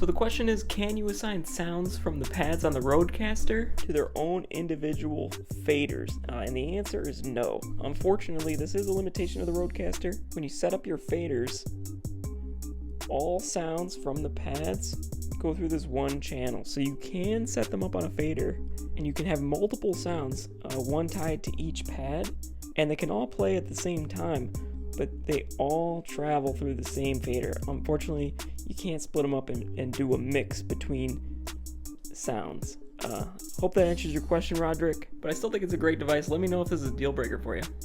So the question is, can you assign sounds from the pads on the Rodecaster to their own individual faders? And the answer is no. Unfortunately, this is a limitation of the Rodecaster. When you set up your faders, all sounds from the pads go through this one channel. So you can set them up on a fader, and you can have multiple sounds, one tied to each pad, and they can all play at the same time, but they all travel through the same fader. Unfortunately, you can't split them up and do a mix between sounds. Hope that answers your question, Roderick, but I still think it's a great device. Let me know if this is a deal breaker for you.